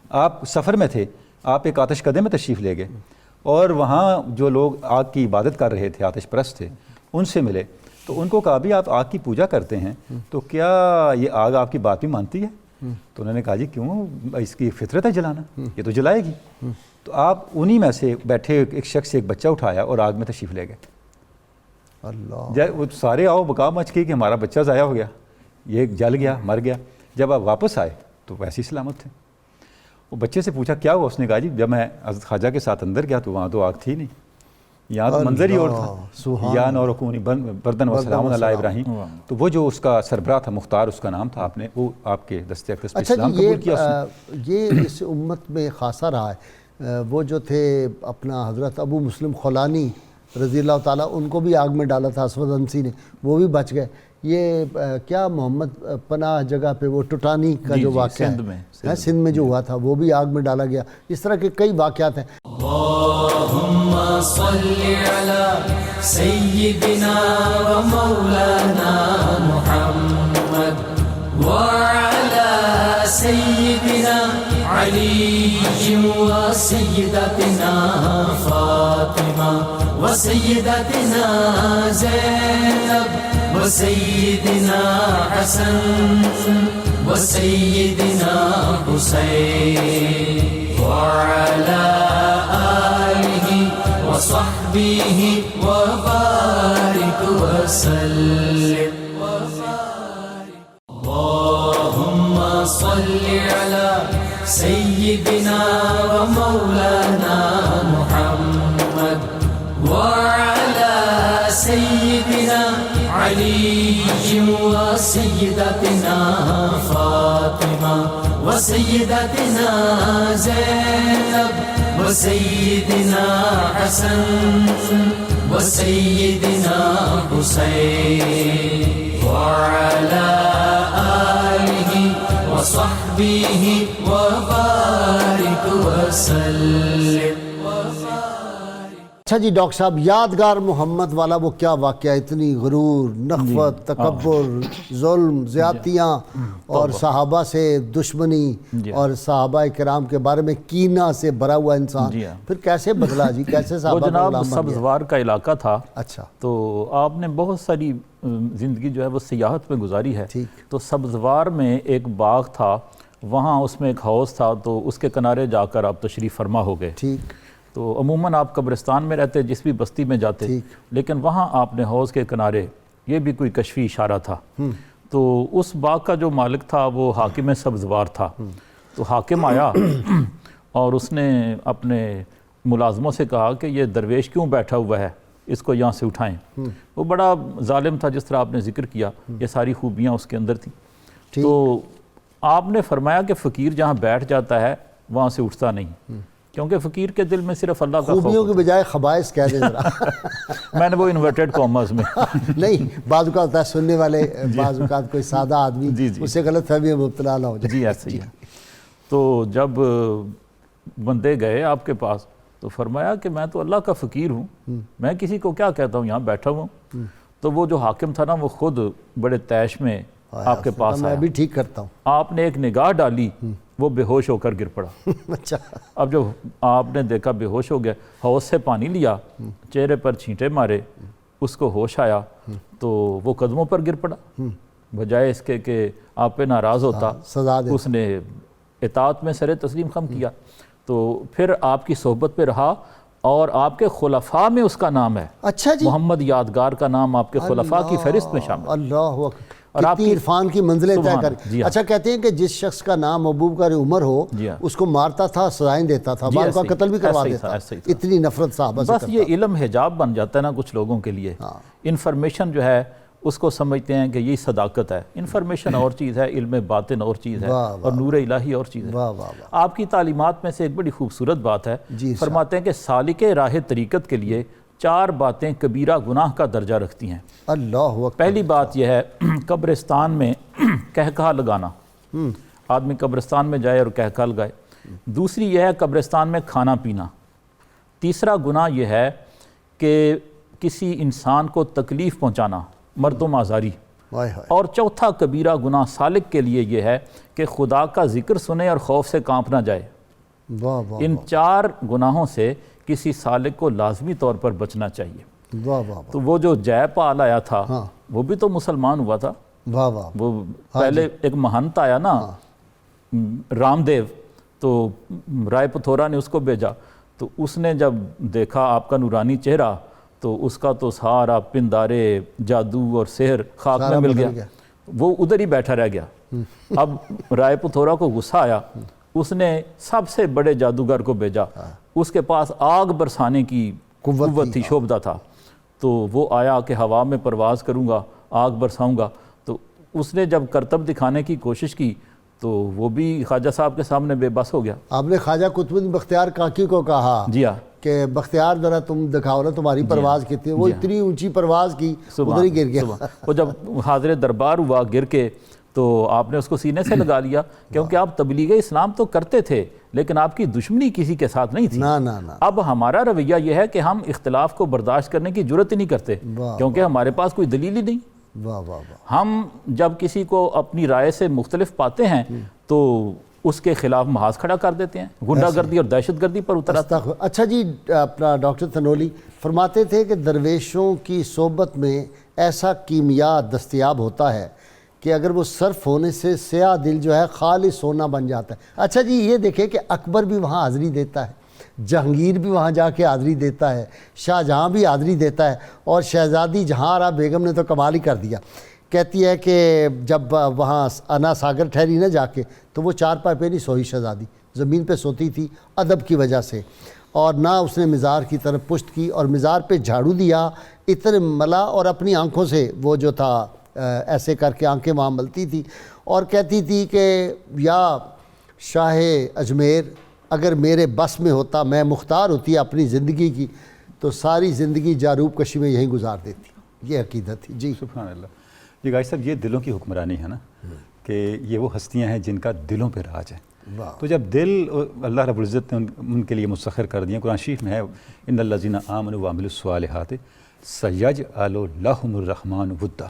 آپ سفر میں تھے، آپ ایک آتش کدے میں تشریف لے گئے، اور وہاں جو لوگ آگ کی عبادت کر رہے تھے، آتش پرست تھے، ان سے ملے تو ان کو کہا بھی آپ آگ کی پوجا کرتے ہیں تو کیا یہ آگ آپ کی بات بھی مانتی ہے؟ تو انہوں نے کہا جی کیوں، اس کی فطرت ہے جلانا، یہ تو جلائے گی۔ تو آپ انہی میں سے بیٹھے ایک شخص سے ایک بچہ اٹھایا اور آگ میں تشریف لے گئے۔ اللہ، وہ سارے آؤ بکا مچ کی کہ ہمارا بچہ ضائع ہو گیا، یہ جل گیا، مر گیا۔ جب آپ واپس آئے تو ویسے ہی سلامت تھے۔ وہ بچے سے پوچھا کیا ہوا؟ اس نے کہا جی جب میں حضرت خواجہ کے ساتھ اندر گیا تو وہاں تو آگ تھی نہیں، یہاں تو منظر ہی اور تھا، یا نورکونی بردن و سلام علی ابراہیم۔ تو وہ جو اس کا سربراہ تھا، مختار اس کا نام تھا، آپ نے وہ آپ کے دستے اقدس پہ اسلام قبول کیا۔ یہ اس امت میں خاصہ رہا ہے۔ وہ جو تھے اپنا حضرت ابو مسلم خولانی رضی اللہ تعالیٰ، ان کو بھی آگ میں ڈالا تھا اسود انسی نے، وہ بھی بچ گئے۔ یہ کیا محمد پناہ جگہ پہ وہ ٹوٹانی کا جو واقعہ ہے سندھ میں جو ہوا تھا، وہ بھی آگ میں ڈالا گیا۔ اس طرح کے کئی واقعات ہیں۔ اللہم صلی علی سیدنا و مولانا محمد وعلی سیدنا علی و سیدتنا فاطمہ و سیدتنا زینب و سیدنا حسن و سیدنا حسین وعلی آلہ وصحبہ وبارک وسلم۔ اللہم صلی علی سیدنا و مولانا محمد وعلی سیدنا علی و سیدتنا فاطمہ وسيدتنا زينب وسيدنا حسن وسيدنا حسين وعلى آله وصحبه وبارك وسلم. اچھا جی ڈاکٹر صاحب، یادگار محمد والا وہ کیا واقعہ، اتنی غرور، نخوت، تکبر، ظلم، زیادتیاں اور صحابہ سے دشمنی اور صحابہ کرام کے بارے میں کینہ سے بھرا ہوا انسان پھر کیسے بدلا جی، کیسے صحابہ وہ کا جناب غلام بن گیا؟ سبزوار کا علاقہ تھا. اچھا، تو آپ نے بہت ساری زندگی جو ہے وہ سیاحت میں گزاری ہے. تو سبزوار میں ایک باغ تھا، وہاں اس میں ایک ہاؤس تھا، تو اس کے کنارے جا کر آپ تشریف فرما ہو گئے. ٹھیک. تو عموماً آپ قبرستان میں رہتے، جس بھی بستی میں جاتے، لیکن وہاں آپ نے حوض کے کنارے، یہ بھی کوئی کشفی اشارہ تھا. تو اس باغ کا جو مالک تھا وہ حاکم سبزوار تھا. تو حاکم آیا اور اس نے اپنے ملازموں سے کہا کہ یہ درویش کیوں بیٹھا ہوا ہے، اس کو یہاں سے اٹھائیں. وہ بڑا ظالم تھا، جس طرح آپ نے ذکر کیا، یہ ساری خوبیاں اس کے اندر تھیں. تو آپ نے فرمایا کہ فقیر جہاں بیٹھ جاتا ہے وہاں سے اٹھتا نہیں، کیونکہ فقیر کے دل میں صرف اللہ کا خوف. خوبیوں کے بجائے خبائث کہہ دیں ذرا. میں نے وہ انورٹڈ کامرز میں نہیں، بعض اوقات ہوتا ہے سننے والے، بعض اوقات کوئی سادہ آدمی اس سے غلط فہمی میں مبتلا نہ ہو جائے. جی ایسا ہی ہے. تو جب بندے گئے آپ کے پاس تو فرمایا کہ میں تو اللہ کا فقیر ہوں، میں کسی کو کیا کہتا ہوں، یہاں بیٹھا ہوں. تو وہ جو حاکم تھا نا، وہ خود بڑے تیش میں آپ کے پاس میں آیا. بھی ٹھیک کرتا ہوں. آپ نے ایک نگاہ ڈالی، وہ بے ہوش ہو کر گر پڑا. اچھا. اب جو آپ نے دیکھا بے ہوش ہو گیا، حوض سے پانی لیا، چہرے پر چھینٹے مارے، اس کو ہوش آیا تو وہ قدموں پر گر پڑا. بجائے اس کے کہ آپ پہ ناراض ہوتا، سزا دے، اس نے اطاعت میں سر تسلیم خم کیا. تو پھر آپ کی صحبت پہ رہا، اور آپ کے خلفاء میں اس کا نام ہے. اچھا جی، محمد یادگار کا نام آپ کے خلفاء کی فہرست میں شامل. اللہ اکبر، اور آپ کتنی عرفان کی منزلیں طے کر. جی. اچھا، کہتے ہیں کہ جس شخص کا نام ابو بکر عمر ہو اس کو مارتا تھا، سزائیں دیتا تھا، بعض کا قتل بھی کروا دیتا. اتنی نفرت صحابہ سے بس یہ علم حجاب بن جاتا ہے نا کچھ لوگوں کے لیے. انفارمیشن جو ہے اس کو سمجھتے ہیں کہ یہی صداقت ہے. انفارمیشن اور چیز ہے، علم باطن اور چیز ہے، اور نور الہی اور چیز ہے. آپ کی تعلیمات میں سے ایک بڑی خوبصورت بات ہے، فرماتے ہیں کہ سالک راہ طریقت کے لیے 4 باتیں کبیرہ گناہ کا درجہ رکھتی ہیں. اللہ اکبر. پہلی بات یہ ہے قبرستان میں کہکہا لگانا. آدمی قبرستان میں جائے اور کہکہا لگائے. دوسری یہ ہے قبرستان میں کھانا پینا. تیسرا گناہ یہ ہے کہ کسی انسان کو تکلیف پہنچانا، مردم آزاری. اور چوتھا کبیرہ گناہ سالک کے لیے یہ ہے کہ خدا کا ذکر سنے اور خوف سے کانپ نہ جائے. ان 4 گناہوں سے کسی سالک کو لازمی طور پر بچنا چاہیے. تو وہ جو جے پال آیا تھا وہ بھی تو مسلمان ہوا تھا. وہ پہلے ایک مہنت آیا نا، رام دیو، تو رائے پتھورا نے اس کو بھیجا. تو اس نے جب دیکھا آپ کا نورانی چہرہ تو اس کا تو سارا پندارے جادو اور سحر خاک میں مل گیا. وہ ادھر ہی بیٹھا رہ گیا. اب رائے پتھورا کو غصہ آیا، اس نے سب سے بڑے جادوگر کو بھیجا. اس کے پاس آگ برسانے کی قوت تھی، شوبدہ تھا. تو وہ آیا کہ ہوا میں پرواز کروں گا، آگ برساؤں گا. تو اس نے جب کرتب دکھانے کی کوشش کی تو وہ بھی خواجہ صاحب کے سامنے بے بس ہو گیا. آپ نے خواجہ قطب الدین بختیار کاکی کو کہا جی ہاں کہ بختیار ذرا تم دکھاؤ نا تمہاری پرواز کتنی. وہ اتنی اونچی پرواز کی، ادھر ہی گر گیا. وہ جب حاضر دربار ہوا گر کے تو آپ نے اس کو سینے سے لگا لیا، کیونکہ آپ تبلیغ اسلام تو کرتے تھے لیکن آپ کی دشمنی کسی کے ساتھ نہیں تھی. اب ہمارا رویہ یہ ہے کہ ہم اختلاف کو برداشت کرنے کی جرت ہی نہیں کرتے، کیونکہ ہمارے پاس کوئی دلیل ہی نہیں. ہم جب کسی کو اپنی رائے سے مختلف پاتے ہیں تو اس کے خلاف محاذ کھڑا کر دیتے ہیں، غنڈہ گردی اور دہشت گردی پر اتر آتے ہیں. اچھا جی، اپنا ڈاکٹر تھنولی فرماتے تھے کہ درویشوں کی صحبت میں ایسا کیمیا دستیاب ہوتا ہے کہ اگر وہ صرف ہونے سے سیاہ دل جو ہے خالص سونا بن جاتا ہے. اچھا جی، یہ دیکھیں کہ اکبر بھی وہاں حاضری دیتا ہے، جہانگیر بھی وہاں جا کے حاضری دیتا ہے، شاہ جہاں بھی حاضری دیتا ہے، اور شہزادی جہاں آرا بیگم نے تو کمال ہی کر دیا. کہتی ہے کہ جب وہاں انا ساگر ٹھہری نہ جا کے تو وہ 4 پائے پہ نہیں سوئی شہزادی، زمین پہ سوتی تھی ادب کی وجہ سے. اور نہ اس نے مزار کی طرف پشت کی اور مزار پہ جھاڑو دیا، عطر ملا اور اپنی آنکھوں سے وہ جو تھا ایسے کر کے آنکھیں وہاں ملتی تھی اور کہتی تھی کہ یا شاہ اجمیر اگر میرے بس میں ہوتا، میں مختار ہوتی اپنی زندگی کی، تو ساری زندگی جاروب کشی میں یہیں گزار دیتی. یہ عقیدت تھی. جی سبحان اللہ. جی غازی صاحب، یہ دلوں کی حکمرانی ہے نا، کہ یہ وہ ہستیاں ہیں جن کا دلوں پہ راج ہے. تو جب دل اللہ رب العزت نے ان کے لیے مسخر کر دیا، قرآن شریف میں ہے ان الذین آمنوا وعملوا الصالحات سیجعل لهم الرحمن ودا.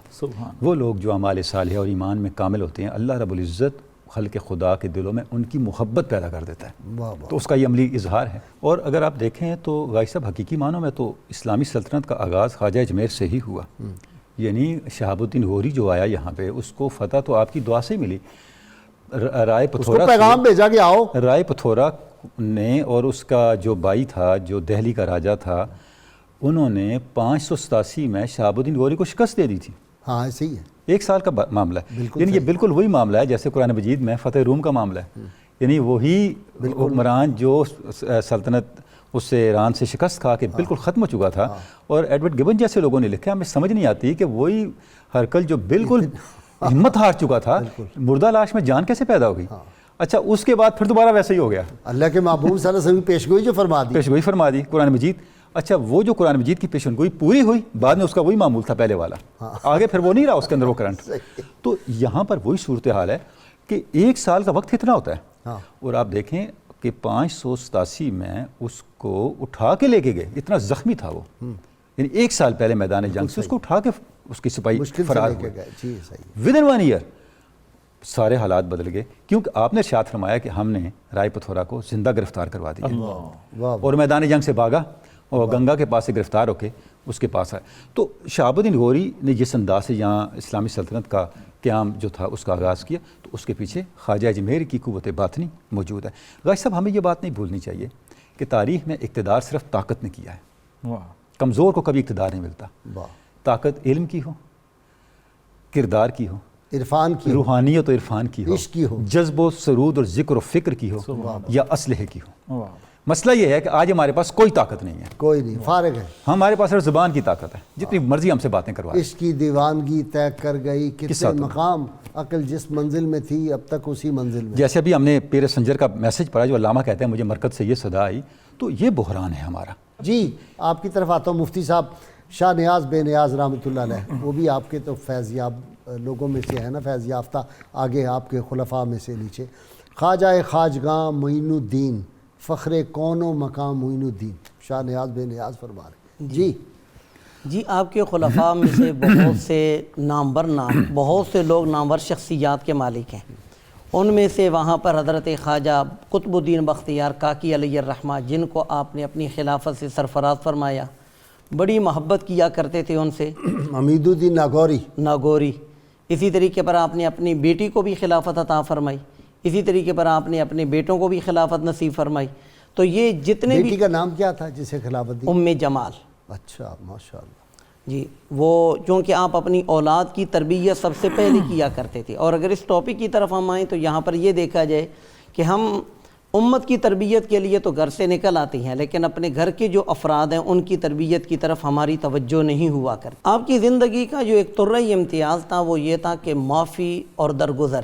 وہ لوگ جو اعمال صالحہ اور ایمان میں کامل ہوتے ہیں، اللہ رب العزت خلق خدا کے دلوں میں ان کی محبت پیدا کر دیتا ہے. تو اس کا یہ عملی اظہار ہے. اور اگر آپ دیکھیں تو غازی صاحب حقیقی معنوں میں تو اسلامی سلطنت کا آغاز خواجہ اجمیر سے ہی ہوا. یعنی شہاب الدین غوری جو آیا یہاں پہ، اس کو فتح تو آپ کی دعا سے ملی. رائے پتھورا پیغام بھیجا کہ آؤ. رائے پتھورا نے اور اس کا جو بھائی تھا جو دہلی کا راجہ تھا، انہوں نے 587 میں شہاب الدین غوری کو شکست دے دی تھی. ہاں ایسے ہی ہے. 1 سال کا معاملہ ہے. یعنی یہ بالکل وہی معاملہ ہے جیسے قرآن مجید میں فتح روم کا معاملہ ہے. یعنی وہی حکمران جو سلطنت اس سے ایران سے شکست کھا کے بالکل ختم ہو چکا تھا. اور ایڈورڈ گبن جیسے لوگوں نے لکھا، ہمیں سمجھ نہیں آتی کہ وہی ہرکل جو بالکل ہمت ہار چکا تھا، مردہ لاش میں جان کیسے پیدا ہو گئی. اچھا اس کے بعد پھر دوبارہ ویسے ہی ہو گیا. اللہ کے محبوب صلی اللہ علیہ وسلم پیشگوئی جو فرما دی قرآن مجید. اچھا وہ جو قرآن مجید کی پیشنگوئی پوری ہوئی، بعد میں اس کا وہی معمول تھا پہلے والا، آگے پھر وہ نہیں رہا اس کے اندر وہ کرنٹ. تو یہاں پر وہی صورتحال ہے کہ 1 سال کا وقت کتنا ہوتا ہے. اور آپ دیکھیں کہ 587 میں اس کو اٹھا کے لے کے گئے. اتنا زخمی تھا وہ، یعنی 1 سال پہلے میدان جنگ سے اس کو اٹھا کے اس کی سپاہی فرار ہوئے. ودن 1 ایئر سارے حالات بدل گئے، کیونکہ آپ نے ارشاد فرمایا کہ ہم نے رائے پتھورا کو زندہ گرفتار کروا دیا اور میدان جنگ سے بھاگا اور گنگا کے پاس سے گرفتار ہو کے اس کے پاس آئے. تو شہاب الدین غوری نے جس انداز سے یہاں اسلامی سلطنت کا قیام جو تھا اس کا آغاز کیا، تو اس کے پیچھے خواجہ اجمیر کی قوت باطنی موجود ہے. غازی صاحب ہمیں یہ بات نہیں بھولنی چاہیے کہ تاریخ میں اقتدار صرف طاقت نے کیا ہے. کمزور کو کبھی اقتدار نہیں ملتا. طاقت علم کی ہو، کردار کی ہو، عرفان کی، روحانیت و عرفان کی ہو، عشق کی ہو، جذب و سرود اور ذکر و فکر کی ہو، یا اسلحے کی ہو. مسئلہ یہ ہے کہ آج ہمارے پاس کوئی طاقت نہیں ہے، کوئی نہیں، فارغ ہے. ہمارے پاس صرف زبان کی طاقت ہے، جتنی مرضی ہم سے باتیں کروائیں. عشق کی دیوانگی طے کر گئی کتنے مقام، عقل جس منزل میں تھی اب تک اسی منزل میں. جیسے ابھی ہم نے پیر سنجر کا میسج پڑھا جو علامہ کہتے ہیں مجھے مرکز سے یہ صدا آئی، تو یہ بحران ہے ہمارا. جی آپ کی طرف آتا ہوں. مفتی صاحب شاہ نیاز بے نیاز رحمۃ اللہ علیہ، وہ بھی آپ کے تو فیض یاب لوگوں میں سے ہے نا، فیض یافتہ. آگے آپ کے خلفاء میں سے نیچے خواجہ خواجگاں معین الدین، فخر کون و مقام معین الدین، شاہ نیاز بے نیاز فرما رہے. جی آپ کے خلفاء میں سے بہت سے نامور بہت سے لوگ نامور شخصیات کے مالک ہیں. ان میں سے وہاں پر حضرت خواجہ قطب الدین بختیار کاکی علیہ الرحمہ، جن کو آپ نے اپنی خلافت سے سرفراز فرمایا، بڑی محبت کیا کرتے تھے ان سے. حمید الدین ناگوری. اسی طریقے پر آپ نے اپنی بیٹی کو بھی خلافت عطا فرمائی. اسی طریقے پر آپ نے اپنے بیٹوں کو بھی خلافت نصیب فرمائی. تو یہ جتنے بیٹی کا نام کیا تھا جسے خلافت دی؟ ام جمال. اچھا ماشاءاللہ. جی وہ چونکہ آپ اپنی اولاد کی تربیت سب سے پہلے کیا کرتے تھے. اور اگر اس ٹاپک کی طرف ہم آئیں تو یہاں پر یہ دیکھا جائے کہ ہم امت کی تربیت کے لیے تو گھر سے نکل آتی ہیں، لیکن اپنے گھر کے جو افراد ہیں ان کی تربیت کی طرف ہماری توجہ نہیں ہوا کرتی. آپ کی زندگی کا جو ایک طرۂ امتیاز تھا وہ یہ تھا کہ معافی اور درگزر.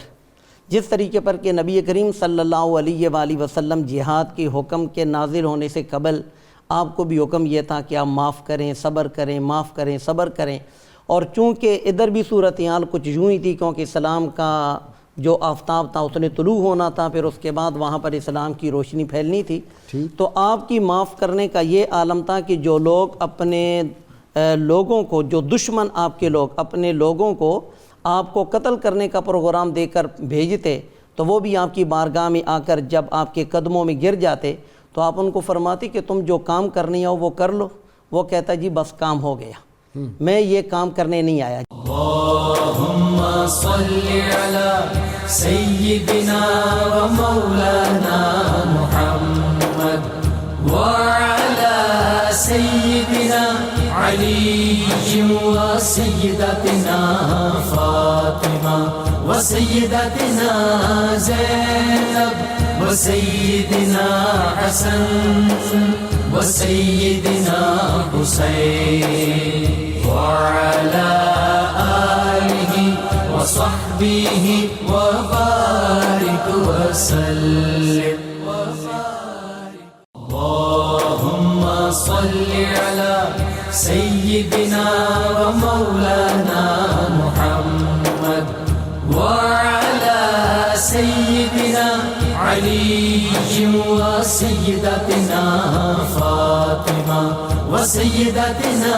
جس طریقے پر کہ نبی کریم صلی اللہ علیہ وآلہ وسلم جہاد کے حکم کے نازل ہونے سے قبل آپ کو بھی حکم یہ تھا کہ آپ معاف کریں، صبر کریں، معاف کریں، صبر کریں. اور چونکہ ادھر بھی صورتحال کچھ یوں ہی تھی، کیونکہ اسلام کا جو آفتاب تھا اس نے طلوع ہونا تھا، پھر اس کے بعد وہاں پر اسلام کی روشنی پھیلنی تھی. تو آپ کی معاف کرنے کا یہ عالم تھا کہ جو لوگ اپنے لوگوں کو، جو دشمن آپ کے لوگ اپنے لوگوں کو آپ کو قتل کرنے کا پروگرام دے کر بھیجتے، تو وہ بھی آپ کی بارگاہ میں آ کر جب آپ کے قدموں میں گر جاتے تو آپ ان کو فرماتے کہ تم جو کام کرنی ہو وہ کر لو. وہ کہتا جی بس کام ہو گیا، میں یہ کام کرنے نہیں آیا. اللہم صلی علی سیدنا و مولانا محمد وعلی سیدنا علی و سیدتنا فاطمہ و سیدتنا زینب و سیدنا حسن و سیدنا حسین وعلی وصحبه وبارك وسلم. اللهم صل على سيدنا ومولانا محمد وعلى سيدنا علي وسيدتنا فاطمة وسيدتنا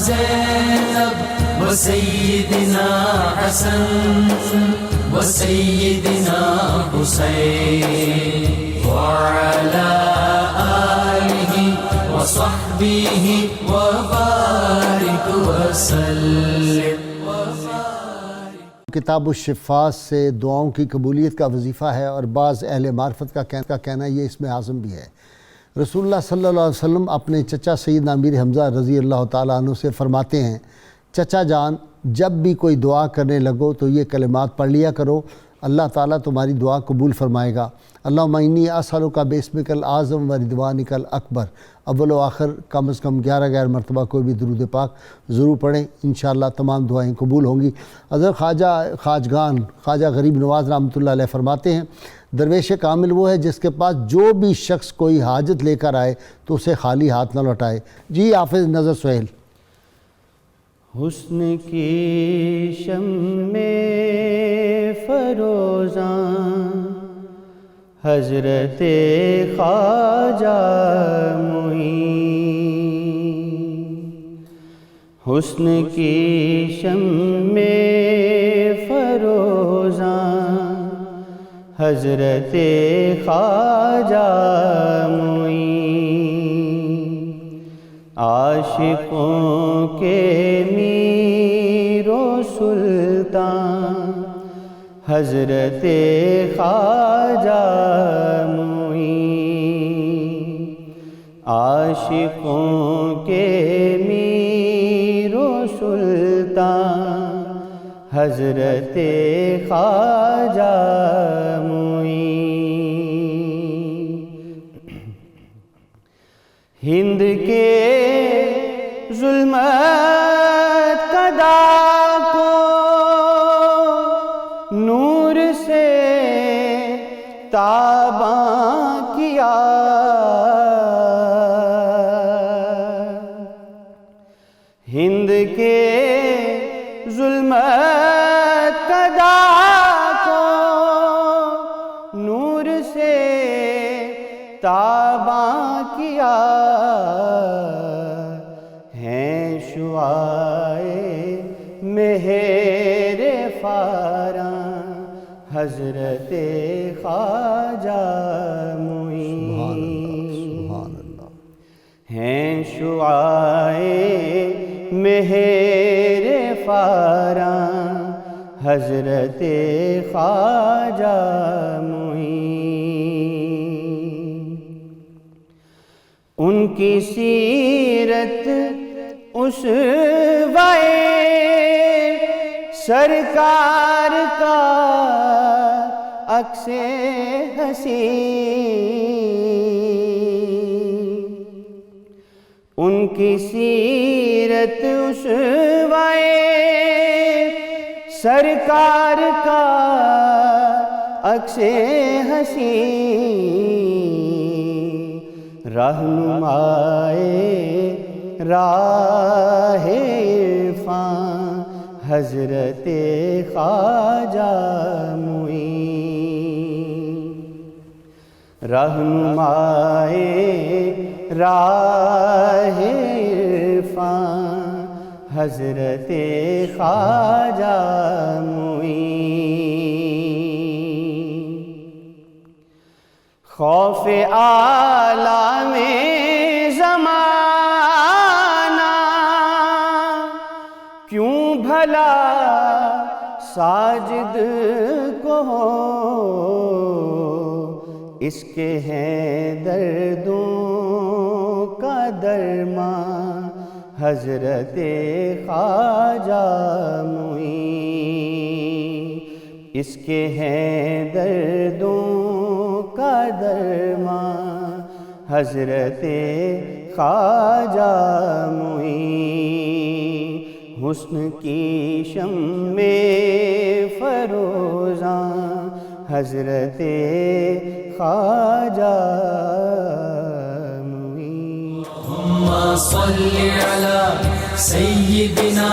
زينب وسيدنا حسن وسيدنا حسين وعلى آله وصحبه وبارك وسلم. کتاب الشفاء سے دعاؤں کی قبولیت کا وظیفہ ہے، اور بعض اہل معرفت کا کہنا یہ اس میں اعظم بھی ہے. رسول اللہ صلی اللہ علیہ وسلم اپنے چچا سیدنا امیر حمزہ رضی اللہ تعالیٰ عنہ سے فرماتے ہیں، چچا جان جب بھی کوئی دعا کرنے لگو تو یہ کلمات پڑھ لیا کرو، اللہ تعالیٰ تمہاری دعا قبول فرمائے گا. اللہم انی اسألک باسمک الاعظم و رضوانک الاکبر. اول و آخر کم از کم 11 مرتبہ کوئی بھی درود پاک ضرور پڑھیں، انشاءاللہ تمام دعائیں قبول ہوں گی. حضرت خواجہ غریب نواز رحمۃ اللہ علیہ فرماتے ہیں، درویش کامل وہ ہے جس کے پاس جو بھی شخص کوئی حاجت لے کر آئے تو اسے خالی ہاتھ نہ لوٹائے. جی حافظ نظر سہیل. حسن کی شمع فروزاں حضرت خواجہ معین، حسن کی شمع فروزاں حضرت خواجہ معین، عاشقوں کے میر و سلطان حضرت خواجہ معین، عاشقوں کے میر و سلطان حضرت خواجہ معین. ہند کے ظلمت قدا کو نور سے تاباں کیا، ہند کے ظلمت قدا کو نور سے تاباں کیا، ہیں شعائے مہر فاراں حضرت خواجہ معین، ہیں شعائے مہر فاراں حضرت خواجہ معین. ان کی سیرت اسوائے سرکار کا عکس حسین، ان کی سیرت اسوائے سرکار کا عکس حسین، رہنمائے راہ عرفان حضرت خواجہ معین، رہنمائے راہ عرفان حضرت خواجہ معین. خوف عالم زمانہ کیوں بھلا ساجد کو ہو، اس کے ہیں دردوں کا درمان حضرت خواجہ معین، اس کے ہیں دردوں کا درمان حضرت خواجہ معین. حسن کی شمع فروزاں حضرت خواجہ معین۔ اللهم صل على سيدنا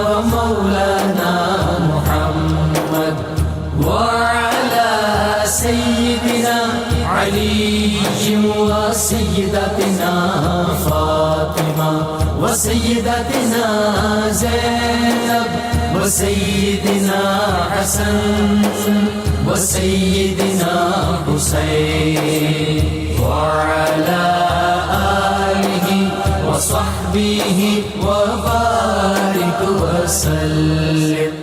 ومولانا محمد وعلى سيدنا علي وسيدتنا فاطمة وسيدتنا زينب وسيدنا حسن وسيدنا حسين وعلى آله وصحبه وبارك وسلم